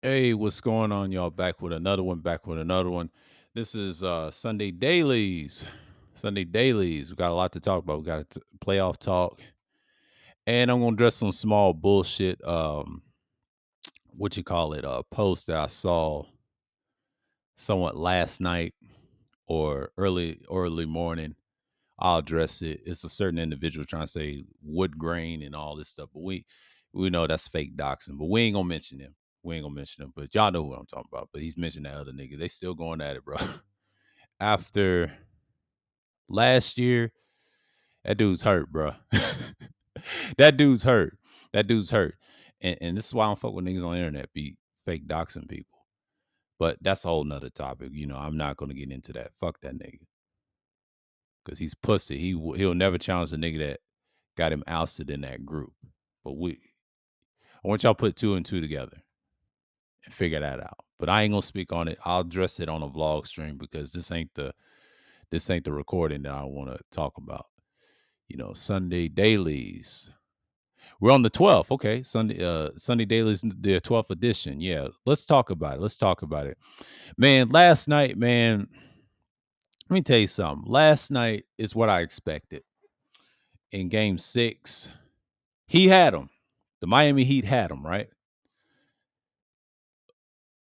Hey, what's going on, y'all? Back with another one. This is Sunday Dailies. Sunday Dailies. We got a lot to talk about. We got playoff talk. And I'm gonna address some small bullshit, what you call it, post that I saw somewhat last night or early morning. I'll address it. It's a certain individual trying to say wood grain and all this stuff, but we know that's fake doxing, but we ain't gonna mention him. We ain't gonna mention him, but y'all know who I'm talking about. But he's mentioned that other nigga. They still going at it, bro. After last year, that dude's hurt, bro. That dude's hurt. That dude's hurt. And this is why I don't fuck with niggas on the internet be fake doxing people. But that's a whole nother topic. I'm not gonna get into that. Fuck that nigga. Cause he's pussy. He'll never challenge the nigga that got him ousted in that group. But I want y'all to put two and two together and figure that out. But I ain't gonna speak on it. I'll address it on a vlog stream because this ain't the recording that I want to talk about. Sunday dailies. We're on the 12th. Okay. Sunday dailies, the 12th edition. Yeah. Let's talk about it. Man, last night, man, let me tell you something. Last night is what I expected. In game 6, he had him. The Miami Heat had him, right?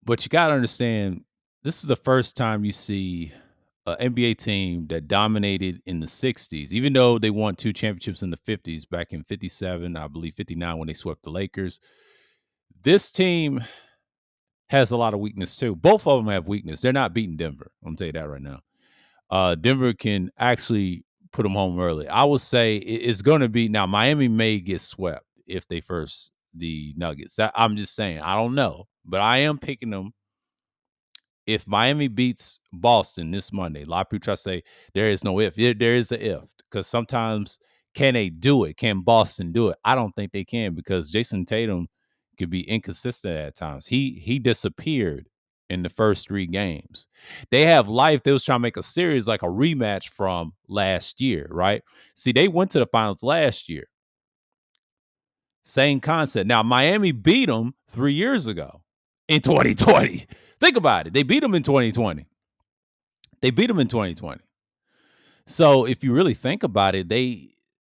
But you got to understand, this is the first time you see an NBA team that dominated in the 60s, even though they won 2 championships in the 50s, back in 57, I believe 59 when they swept the Lakers. This team has a lot of weakness too. Both of them have weakness. They're not beating Denver. I'm going to tell you that right now. Denver can actually put them home early. I would say it's going to be, now Miami may get swept if they first the Nuggets. I'm just saying, I don't know, but I am picking them. If Miami beats Boston this Monday, a lot of people try to say there is no if. There is an if, because sometimes can they do it? Can Boston do it? I don't think they can, because Jason Tatum could be inconsistent at times. He disappeared in the first 3 games. They have life. They was trying to make a series like a rematch from last year, right? See, they went to the finals last year. Same concept. Now, Miami beat them 3 years ago in 2020. Think about it. They beat them in 2020. So if you really think about it, they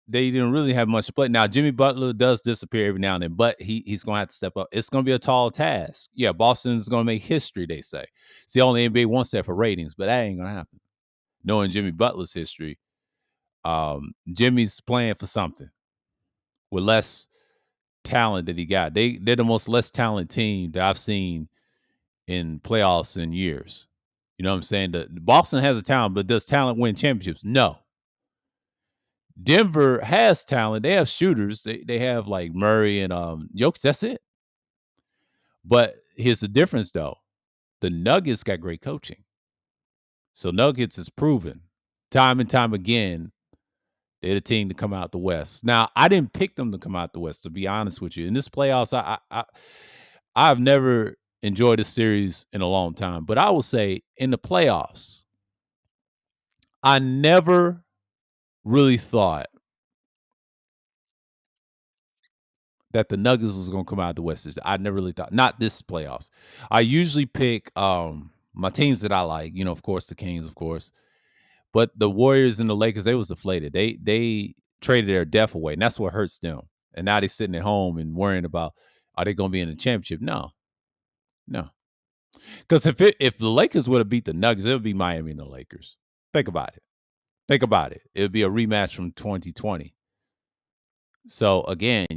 didn't really have much to play. Now, Jimmy Butler does disappear every now and then, but he's going to have to step up. It's going to be a tall task. Yeah, Boston's going to make history, they say. See, only NBA wants that for ratings, but that ain't going to happen. Knowing Jimmy Butler's history, Jimmy's playing for something with less talent that he got. They're the most less talented team that I've seen in playoffs in years. You know what I'm saying? The Boston has a talent, but does talent win championships? No. Denver has talent. They have shooters. They have like Murray and Jokic. That's it. But here's the difference, though. The Nuggets got great coaching. So Nuggets is proven time and time again they're the team to come out the West. Now, I didn't pick them to come out the West, to be honest with you. In this playoffs, I've never enjoyed a series in a long time. But I will say in the playoffs, I never really thought that the Nuggets was going to come out the West. I never really thought. Not this playoffs. I usually pick my teams that I like. Of course, the Kings, of course. But the Warriors and the Lakers, they was deflated. They traded their depth away, and that's what hurts them. And now they're sitting at home and worrying about, are they going to be in the championship? No. Because if the Lakers would have beat the Nuggets, it would be Miami and the Lakers. Think about it. It would be a rematch from 2020. So again,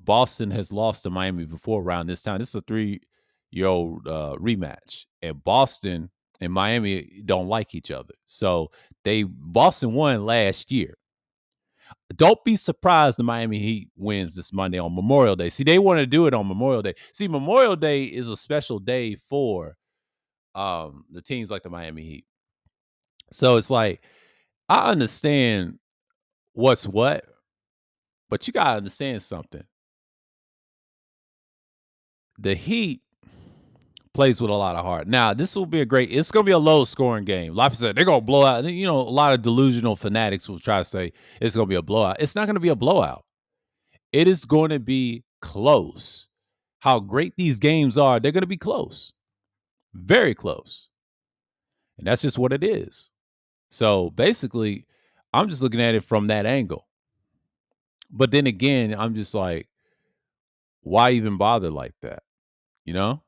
Boston has lost to Miami before around this time. This is a 3-year-old rematch, and Boston and Miami don't like each other. So Boston won last year. Don't be surprised the Miami Heat wins this Monday on Memorial Day. See, they want to do it on Memorial Day. See, Memorial Day is a special day for the teams like the Miami Heat. So it's like, I understand what's what, but you gotta understand something. The Heat plays with a lot of heart. Now, this will be it's going to be a low scoring game. Like I said, they're going to blow out. A lot of delusional fanatics will try to say it's going to be a blowout. It's not going to be a blowout. It is going to be close. how great these games are, they're going to be close, very close. And that's just what it is. So basically, I'm just looking at it from that angle. But then again, I'm just like, why even bother like that? You know?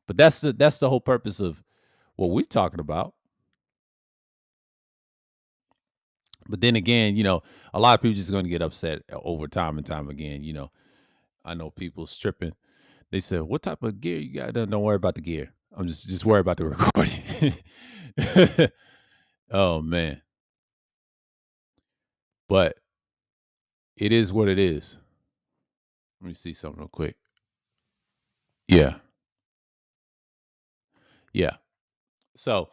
But that's the whole purpose of what we're talking about. But then again, a lot of people just going to get upset over time and time again. I know people stripping. They said, "What type of gear you got?" Don't worry about the gear. I'm just worried about the recording. Oh man, but it is what it is. Let me see something real quick. Yeah, yeah. So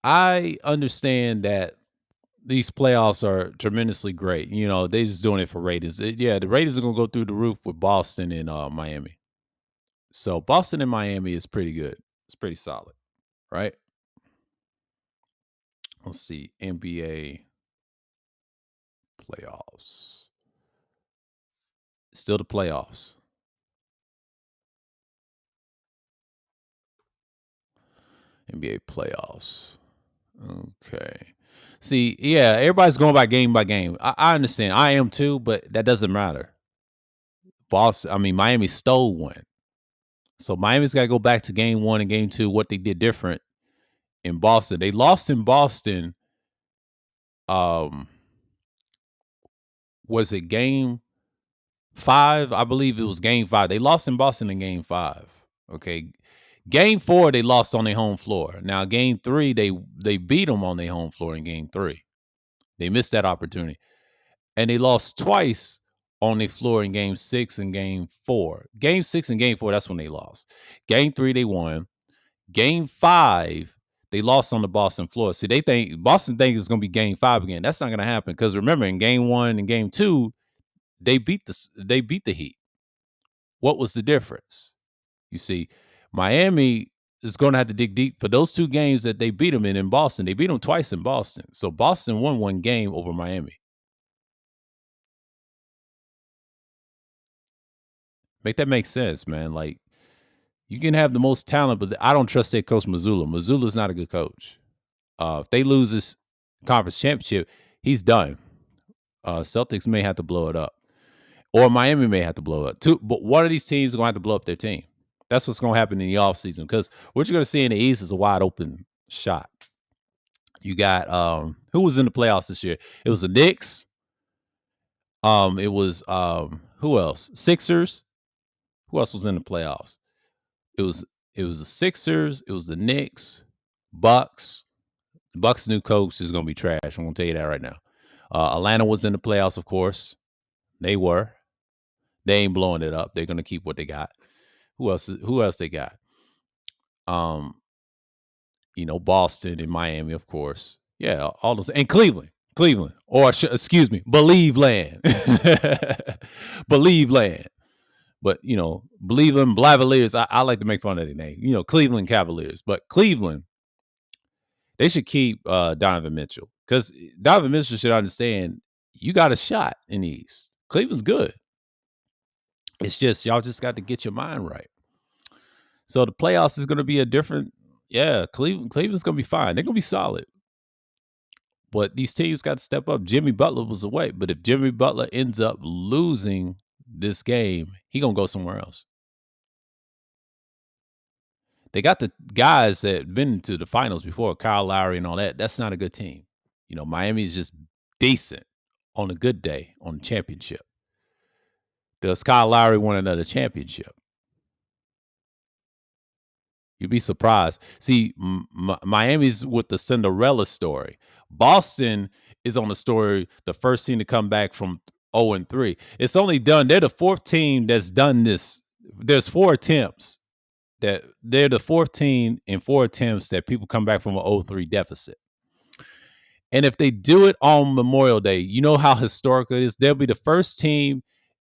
I understand that these playoffs are tremendously great. They just doing it for ratings. Yeah, the ratings are gonna go through the roof with Boston and Miami. So Boston and Miami is pretty good. It's pretty solid, right? Let's see, NBA playoffs. Still the playoffs. NBA playoffs. Okay. See, yeah, everybody's going by game by game. I understand. I am too, but that doesn't matter. Miami stole one. So Miami's got to go back to game one and game two, what they did different in Boston. They lost in Boston. Um, was it game five? I believe it was game five. They lost in Boston in game five. Okay. Game four, they lost on their home floor. Now, game three, they beat them on their home floor in game three. They missed that opportunity. And they lost twice on their floor in game six and game four. Game six and game four, that's when they lost. Game three, they won. Game five, they lost on the Boston floor. See, Boston thinks it's gonna be game five again. That's not gonna happen. Because remember, in game one and game two, they beat the Heat. What was the difference? You see, Miami is going to have to dig deep for those two games that they beat them in Boston. They beat them twice in Boston. So Boston won one game over Miami. Make that make sense, man. Like, you can have the most talent, but I don't trust their coach Mazzulla. Mazzulla's not a good coach. If they lose this conference championship, he's done. Celtics may have to blow it up, or Miami may have to blow it up. But one of these teams is going to have to blow up their team. That's what's going to happen in the offseason, because what you're going to see in the East is a wide open shot. You got who was in the playoffs this year? It was the Knicks. It was who else? Sixers. Who else was in the playoffs? It was the Sixers. It was the Knicks, Bucks. The Bucks' new coach is going to be trash. I'm going to tell you that right now. Atlanta was in the playoffs, of course. They were. They ain't blowing it up. They're going to keep what they got. Who else? Who else they got? Um, Boston and Miami, of course. Yeah, all those, and Cleveland, or excuse me, Believe Land, Believe Land. But Believe them, Blavaliers. I like to make fun of their name. Cleveland Cavaliers, but Cleveland, they should keep Donovan Mitchell, because Donovan Mitchell should understand you got a shot in the East. Cleveland's good. It's just y'all just got to get your mind right. So the playoffs is going to be a different. Yeah, Cleveland's going to be fine. They're going to be solid. But these teams got to step up. Jimmy Butler was away, but if Jimmy Butler ends up losing this game, he gonna go somewhere else. They got the guys that been to the finals before, Kyle Lowry and all that. That's not a good team. Miami's just decent on a good day on the championship. Does Kyle Lowry win another championship? You'd be surprised. See, Miami's with the Cinderella story. Boston is on the story, the first team to come back from 0-3. It's only done. They're the fourth team that's done this. There's 4 attempts that they're the fourth team in 4 attempts that people come back from an 0-3 deficit. And if they do it on Memorial Day, you know how historic it is. They'll be the first team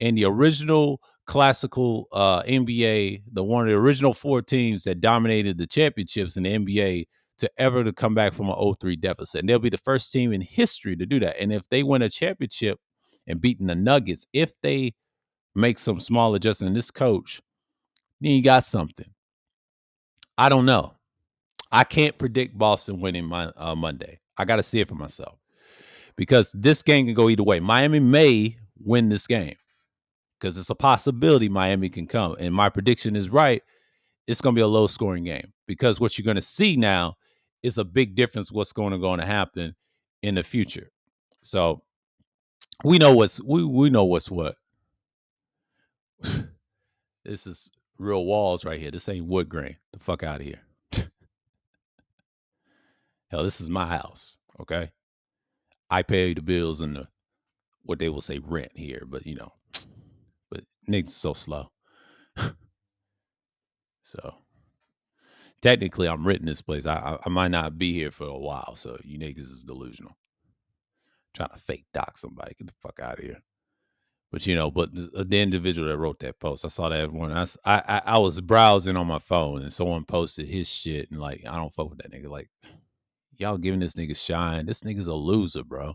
in the original classical NBA, one of the original 4 teams that dominated the championships in the NBA to ever to come back from an 0-3 deficit. And they'll be the first team in history to do that. And if they win a championship and beating the Nuggets, if they make some small adjustment. This coach, he got something. I don't know. I can't predict Boston winning Monday. I got to see it for myself because this game can go either way. Miami may win this game because it's a possibility Miami can come. And my prediction is right. It's going to be a low scoring game because what you're going to see now is a big difference what's going to happen in the future. So we know we know what's what. This is real walls right here. This ain't wood grain. The fuck out of here. Hell, this is my house. Okay. I pay the bills and what they will say rent here, but but niggas so slow. So technically I'm renting this place. I might not be here for a while, so you niggas is delusional. Trying to fake dock somebody. Get the fuck out of here. But but the individual that wrote that post, I saw that one. I was browsing on my phone and someone posted his shit and like I don't fuck with that nigga. Like y'all giving this nigga shine. This nigga's a loser, bro.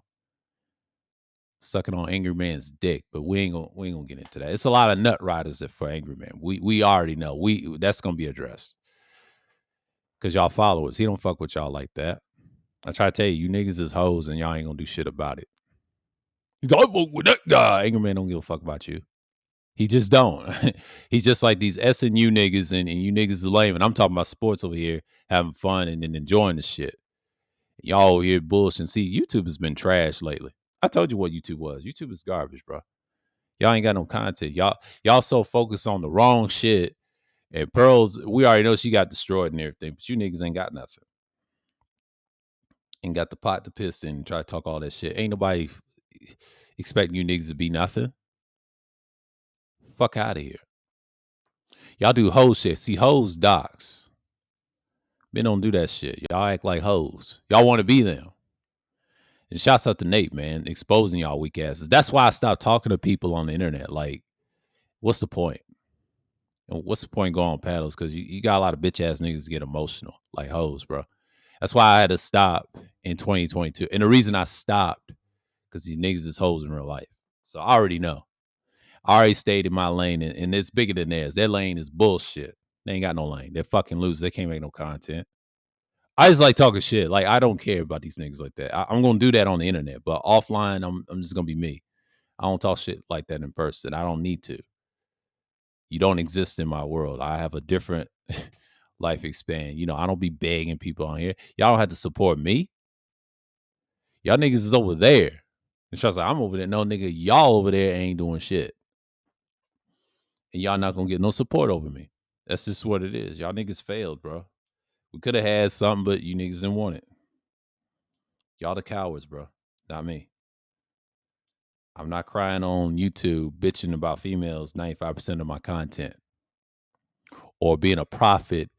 Sucking on Angry Man's dick, but we ain't gonna get into that. It's a lot of nut riders that for Angry Man. We already know. That's gonna be addressed. Cause y'all followers. He don't fuck with y'all like that. I try to tell you, you niggas is hoes and y'all ain't gonna do shit about it. He's like, I fuck with that guy. Angry Man don't give a fuck about you. He just don't. He's just like these SNU niggas and you niggas is lame. And I'm talking about sports over here, having fun and then enjoying the shit. Y'all over here bullshit. See, YouTube has been trash lately. I told you what YouTube was. YouTube is garbage, bro. Y'all ain't got no content. Y'all so focused on the wrong shit. And Pearls, we already know she got destroyed and everything, but you niggas ain't got nothing. Ain't got the pot to piss in and try to talk all that shit. Ain't nobody expecting you niggas to be nothing. Fuck out of here. Y'all do hoe shit. See, hoes docs. Men don't do that shit. Y'all act like hoes. Y'all want to be them. And shouts out to Nate, man, exposing y'all weak asses. That's why I stopped talking to people on the internet. Like, what's the point? What's the point going on panels? Because you got a lot of bitch ass niggas to get emotional, like hoes, bro. That's why I had to stop in 2022. And the reason I stopped, because these niggas is hoes in real life. So I already know. I already stayed in my lane, and it's bigger than theirs. Their lane is bullshit. They ain't got no lane. They're fucking losers. They can't make no content. I just like talking shit. Like, I don't care about these niggas like that. I'm going to do that on the internet, but offline, I'm just going to be me. I don't talk shit like that in person. I don't need to. You don't exist in my world. I have a different life expand. I don't be begging people on here. Y'all don't have to support me. Y'all niggas is over there. And trust me, I'm over there. No, nigga, y'all over there ain't doing shit. And y'all not going to get no support over me. That's just what it is. Y'all niggas failed, bro. We could have had something, but you niggas didn't want it. Y'all the cowards, bro. Not me. I'm not crying on YouTube bitching about females 95% of my content or being a prophet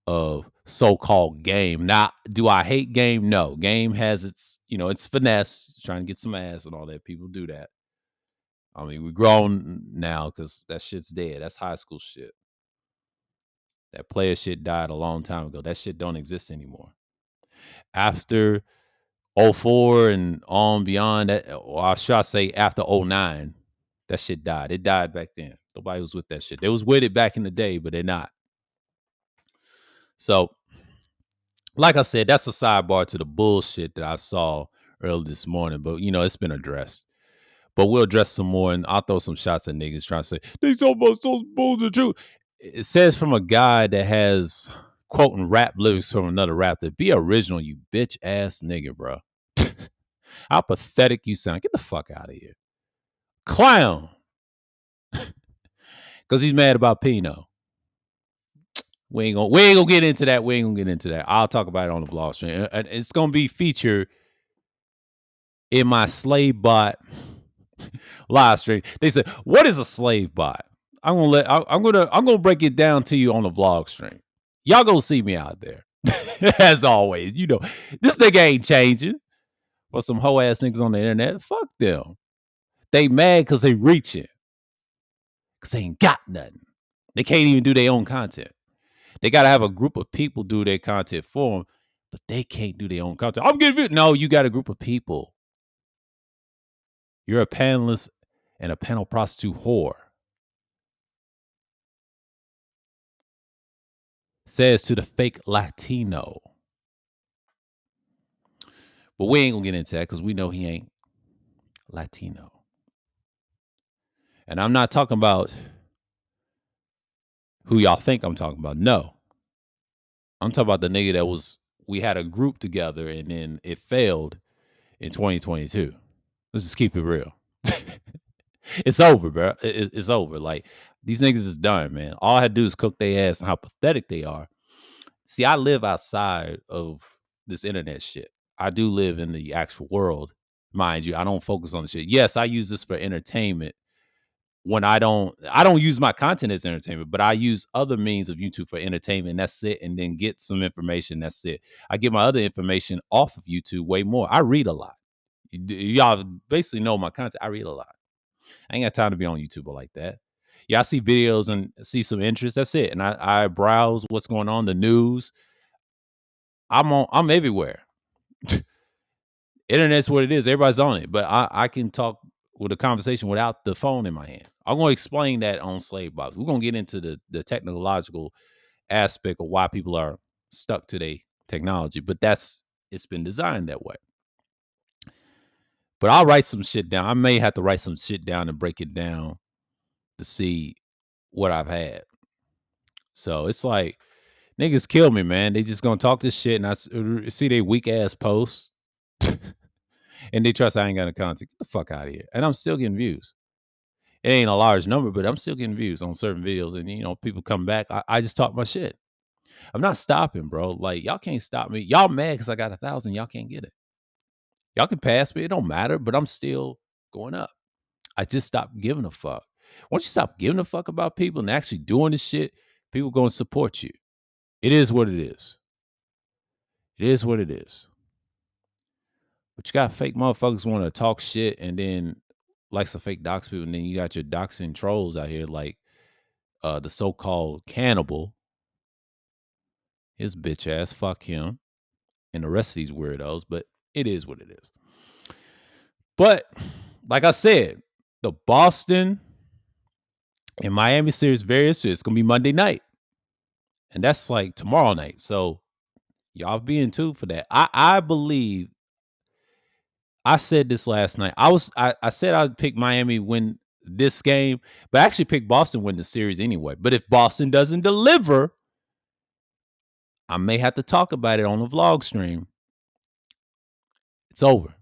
of so-called game. Now, do I hate game? No. Game has its finesse, trying to get some ass and all that. People do that. I mean, we're grown now because that shit's dead. That's high school shit. That player shit died a long time ago. That shit don't exist anymore. After '04 and on beyond that, or I should say after '09, that shit died. It died back then. Nobody was with that shit. They was with it back in the day, but they're not. So, like I said, that's a sidebar to the bullshit that I saw early this morning. But it's been addressed. But we'll address some more, and I'll throw some shots at niggas trying to say they so much so bullshit true. It says from a guy that has quoting rap lyrics from another rapper. Be original, you bitch ass nigga, bro. How pathetic you sound. Get the fuck out of here. Clown. Because he's mad about Pino. We ain't gonna get into that. We ain't gonna get into that. I'll talk about it on the blog stream. And it's gonna be featured in my slave bot live stream. They said, what is a slave bot? I'm gonna break it down to you on the vlog stream. Y'all gonna see me out there. As always. This nigga ain't changing. For some hoe ass niggas on the internet, fuck them. They mad because they reaching. Because they ain't got nothing. They can't even do their own content. They got to have a group of people do their content for them, but they can't do their own content. I'm getting it. No, you got a group of people. You're a panelist and a panel prostitute whore. says to the fake Latino. But we ain't gonna get into that because we know he ain't Latino. And I'm not talking about who y'all think I'm talking about. No. I'm talking about the nigga that we had a group together and then it failed in 2022. Let's just keep it real. It's over, bro. It's over. Like, these niggas is done, man. All I had to do is cook their ass and how pathetic they are. See, I live outside of this internet shit. I do live in the actual world, mind you. I don't focus on the shit. Yes, I use this for entertainment. When I don't use my content as entertainment, but I use other means of YouTube for entertainment. That's it. And then get some information. That's it. I get my other information off of YouTube way more. I read a lot. Y'all basically know my content. I read a lot. I ain't got time to be on YouTube like that. Yeah, I see videos and see some interest. That's it. And I browse what's going on, the news. I'm everywhere. Internet's what it is. Everybody's on it. But I can talk with a conversation without the phone in my hand. I'm going to explain that on Slave Box. We're going to get into the technological aspect of why people are stuck to their technology. But it's been designed that way. But I'll write some shit down. I may have to write some shit down and break it down to see what I've had. So it's like, niggas kill me, man. They just gonna talk this shit and I see they weak ass posts and they trust I ain't got a content. Get the fuck out of here. And I'm still getting views. It ain't a large number, but I'm still getting views on certain videos. And, people come back. I just talk my shit. I'm not stopping, bro. Like, y'all can't stop me. Y'all mad because I got 1,000. Y'all can't get it. Y'all can pass me. It don't matter, but I'm still going up. I just stopped giving a fuck. Once you stop giving a fuck about people and actually doing this shit, people going to support you. It is what it is. It is what it is. But you got fake motherfuckers want to talk shit and then like some fake dox people, and then you got your doxing trolls out here like the so-called cannibal. His bitch ass, fuck him, and the rest of these weirdos, but it is what it is. But like I said, the Boston and Miami series very interesting. It's gonna be Monday night. And that's like tomorrow night. So y'all be in tune for that. I believe I said this last night. I said I'd pick Miami win this game, but I actually picked Boston win the series anyway. But if Boston doesn't deliver, I may have to talk about it on the vlog stream. It's over.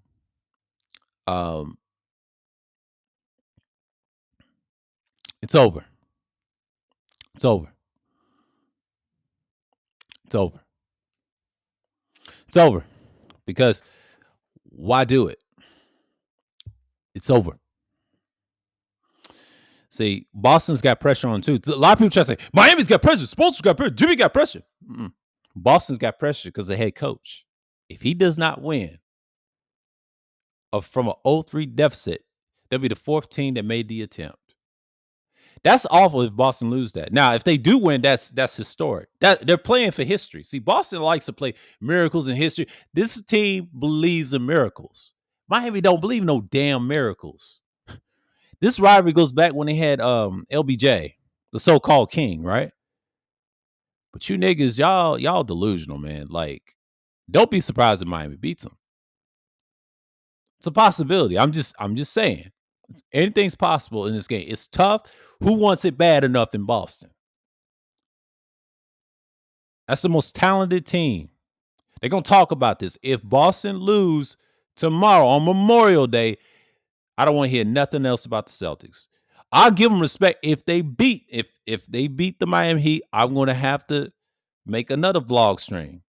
It's over. It's over. It's over. It's over. Because why do it? It's over. See, Boston's got pressure on too. A lot of people try to say Miami's got pressure, Spolster's got pressure, Jimmy got pressure. Boston's got pressure because the head coach. If he does not win from an 0-3 deficit, they'll be the fourth team that made the attempt. That's awful if Boston lose that. Now, if they do win, that's historic. That they're playing for history. See, Boston likes to play miracles in history. This team believes in miracles. Miami don't believe no damn miracles. This rivalry goes back when they had LBJ, the so-called king, right? But you niggas, y'all delusional, man. Like, don't be surprised if Miami beats them. It's a possibility. I'm just saying. Anything's possible in this game. It's tough. Who wants it bad enough in Boston? That's the most talented team. They're going to talk about this. If Boston lose tomorrow on Memorial Day, I don't want to hear nothing else about the Celtics. I'll give them respect if they beat the Miami Heat. I'm going to have to make another vlog stream.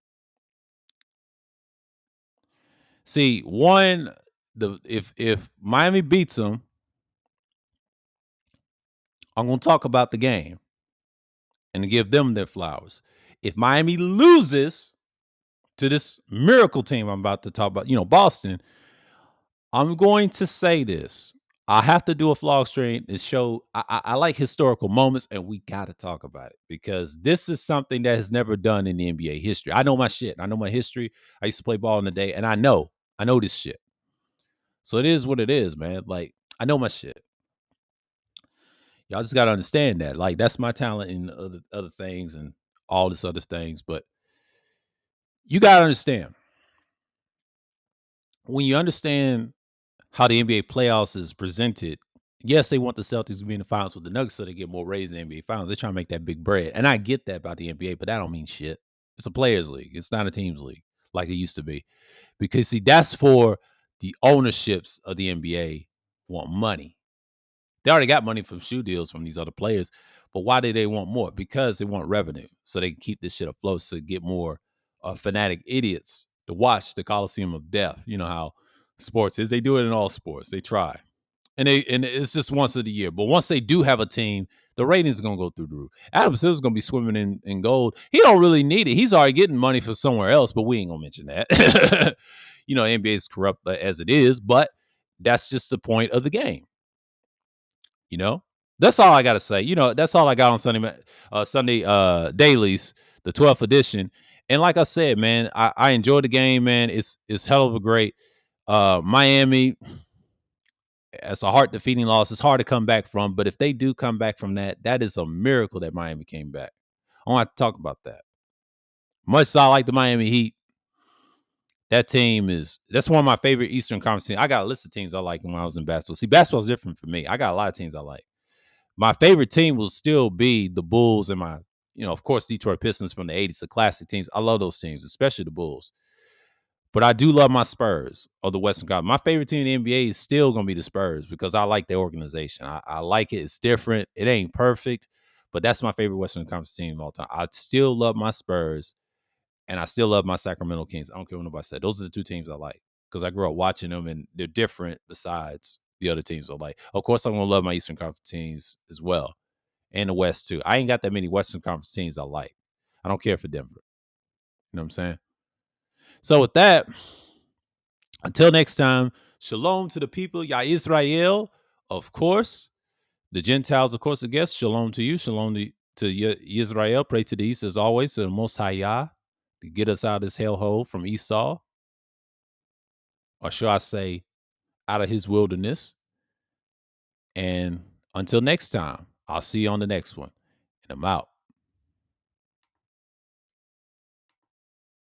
See, if Miami beats them, I'm going to talk about the game and give them their flowers. If Miami loses to this miracle team I'm about to talk about, Boston, I'm going to say this. I have to do a vlog stream and show I like historical moments, and we got to talk about it because this is something that has never done in the NBA history. I know my shit. I know my history. I used to play ball in the day, and I know this shit. So it is what it is, man. Like, I know my shit. Y'all just got to understand that. Like, that's my talent in other things, and all this other things. But you got to understand, when you understand how the NBA playoffs is presented, yes, they want the Celtics to be in the finals with the Nuggets so they get more ratings in the NBA finals. They're trying to make that big bread. And I get that about the NBA, but that don't mean shit. It's a players league. It's not a teams league like it used to be. Because see, that's for the ownerships of the NBA want money. They already got money from shoe deals from these other players, but why do they want more? Because they want revenue, so they can keep this shit afloat to get more fanatic idiots to watch the Coliseum of Death. You know how sports is. They do it in all sports. They try, and it's just once of the year. But once they do have a team, the ratings are gonna go through the roof. Adam Silver's gonna be swimming in gold. He don't really need it. He's already getting money from somewhere else, but we ain't gonna mention that. NBA is corrupt as it is, but that's just the point of the game. You know, that's all I got to say. That's all I got on Sunday dailies, the 12th edition. And like I said, man, I enjoyed the game, man. It's hell of a great. Miami, it's a heart defeating loss. It's hard to come back from, but if they do come back from that, that is a miracle that Miami came back. I want to talk about that. Much as I like the Miami Heat, that's one of my favorite Eastern Conference teams. I got a list of teams I like when I was in basketball. See, basketball's different for me. I got a lot of teams I like. My favorite team will still be the Bulls and of course, Detroit Pistons from the 80s, the classic teams. I love those teams, especially the Bulls. But I do love my Spurs of the Western Conference. My favorite team in the NBA is still going to be the Spurs because I like their organization. I like it. It's different. It ain't perfect, but that's my favorite Western Conference team of all time. I still love my Spurs, and I still love my Sacramento Kings. I don't care what nobody said. Those are the two teams I like because I grew up watching them, and they're different besides the other teams I like. Of course, I'm going to love my Eastern Conference teams as well, and the West too. I ain't got that many Western Conference teams I like. I don't care for Denver. You know what I'm saying? So with that, until next time, shalom to the people, Ya Israel, of course. The Gentiles, of course, the guests. Shalom to you. Shalom to Israel. Pray to the East as always, to the Most High Yah, to get us out of this hellhole from Esau, or shall I say, out of his wilderness. And until next time, I'll see you on the next one. And I'm out.